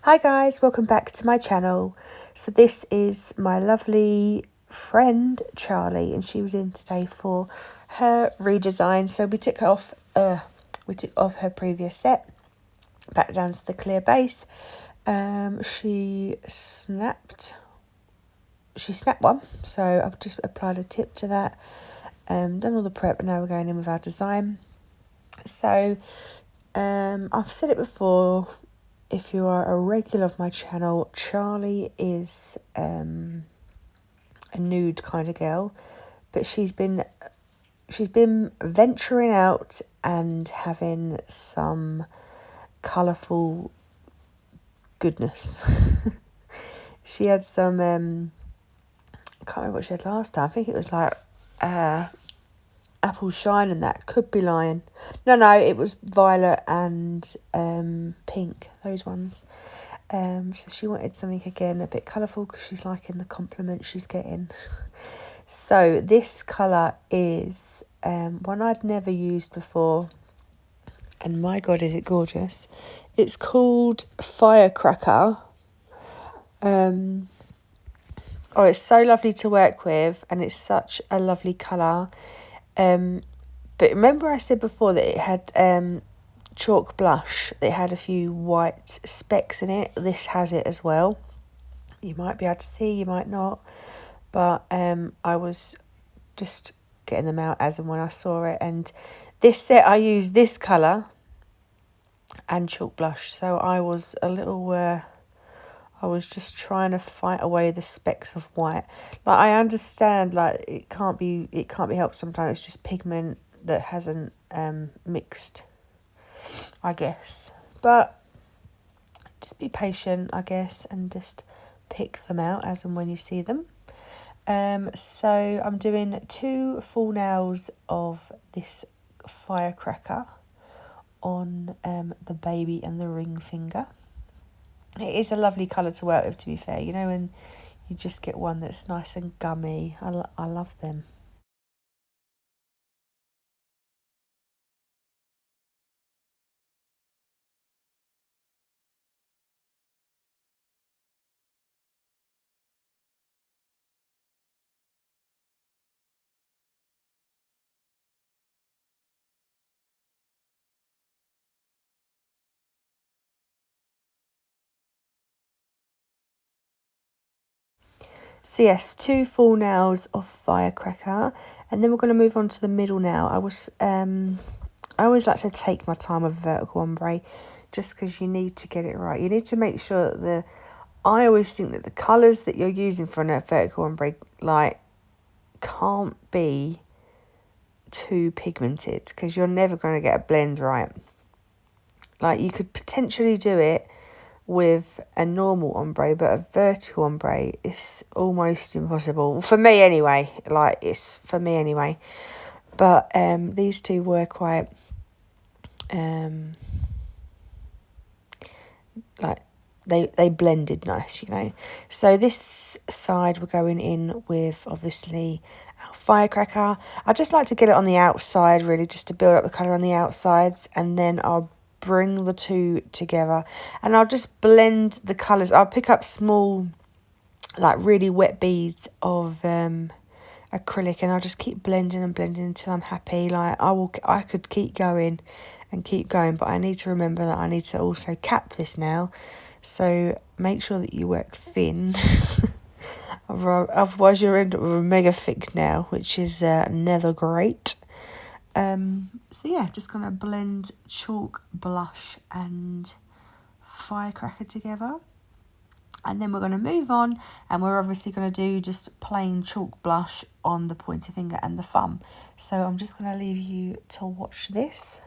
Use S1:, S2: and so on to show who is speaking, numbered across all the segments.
S1: Hi guys, welcome back to my channel. So this is my lovely friend Charlie, and she was in today for her redesign. So we took off her previous set back down to the clear base. She snapped one, so I've just applied a tip to that. Done all the prep, and now we're going in with our design. So I've said it before. If you are a regular of my channel, Charlie is a nude kind of girl, but she's been venturing out and having some colourful goodness. She had some I can't remember what she had last time. I think it was like apple shine, and that could be lying. No, it was violet and pink, those ones. So she wanted something again a bit colourful because she's liking the compliment she's getting. So this colour is one I'd never used before, and my god, is it gorgeous. It's called Firecracker. Oh, it's so lovely to work with, and it's such a lovely colour. But remember I said before that it had chalk blush. It had a few white specks in it. This has it as well. You might be able to see, you might not. But I was just getting them out as and when I saw it. And this set I used this colour and chalk blush. So I was a little... I was just trying to fight away the specks of white. Like, I understand, like, it can't be helped sometimes. It's just pigment that hasn't mixed, I guess. But just be patient, I guess, and just pick them out as and when you see them. So I'm doing 2 full nails of this Firecracker on the baby and the ring finger. It is a lovely colour to work with, to be fair. You know, when you just get one that's nice and gummy. I love them. So yes, 2 full nails of Firecracker, and then we're going to move on to the middle nail. I always like to take my time with vertical ombre, just because you need to get it right. You need to make sure that I always think that the colours that you're using for a vertical ombre, like, can't be too pigmented, because you're never going to get a blend right. Like, you could potentially do it with a normal ombre, but a vertical ombre is almost impossible for me anyway. Like, it's for me anyway. But these two were quite like they blended nice, you know. So this side we're going in with obviously our Firecracker. I just like to get it on the outside, really, just to build up the colour on the outsides, and then I'll bring the two together and I'll just blend the colours. I'll pick up small, like, really wet beads of acrylic, and I'll just keep blending and blending until I'm happy. Like, I could keep going and keep going, but I need to remember that I need to also cap this now. So make sure that you work thin. Otherwise you'll end up with a mega thick nail, which is never great. So yeah, just gonna blend chalk, blush and Firecracker together, and then we're going to move on, and we're obviously going to do just plain chalk blush on the pointer finger and the thumb. So I'm just going to leave you to watch this.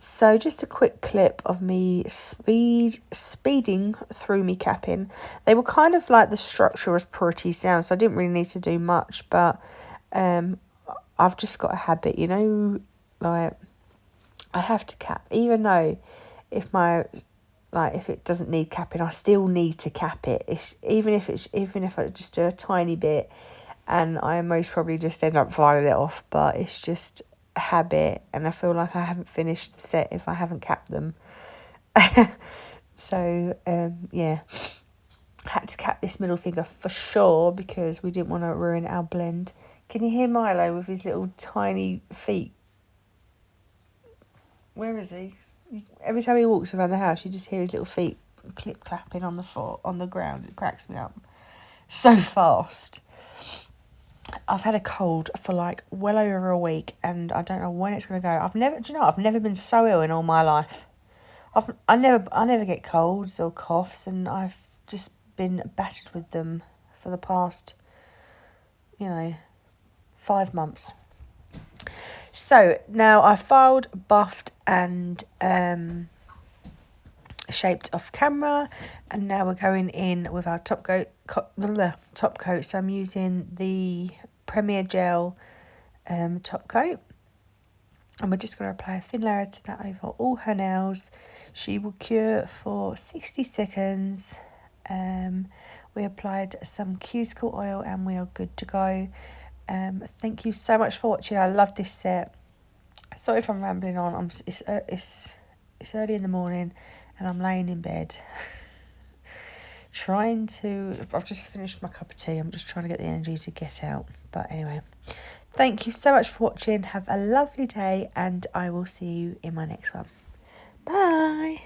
S1: So just a quick clip of me speeding through me capping. They were kind of like, the structure was pretty sound, so I didn't really need to do much, but I've just got a habit, you know, like I have to cap, even though if it doesn't need capping, I still need to cap it. Even if I just do a tiny bit, and I most probably just end up filing it off, but it's just a habit, and I feel like I haven't finished the set if I haven't capped them. So yeah, had to cap this middle finger for sure because we didn't want to ruin our blend. Can you hear Milo with his little tiny feet? Where is he? Every time he walks around the house, you just hear his little feet clip clapping on the ground. It cracks me up so fast. I've had a cold for like well over a week, and I don't know when it's gonna go. I've never been so ill in all my life. I never get colds or coughs, and I've just been battered with them for the past, 5 months. So now I filed, buffed, and shaped off camera, and now we're going in with our top coat. So I'm using the Premier Gel top coat, and we're just going to apply a thin layer to that over all her nails. She will cure for 60 seconds. We applied some cuticle oil, and we are good to go. Thank you so much for watching. I love this set. Sorry if I'm rambling on. It's early in the morning, and I'm laying in bed I've just finished my cup of tea. I'm just trying to get the energy to get out. But anyway, thank you so much for watching. Have a lovely day, and I will see you in my next one. Bye.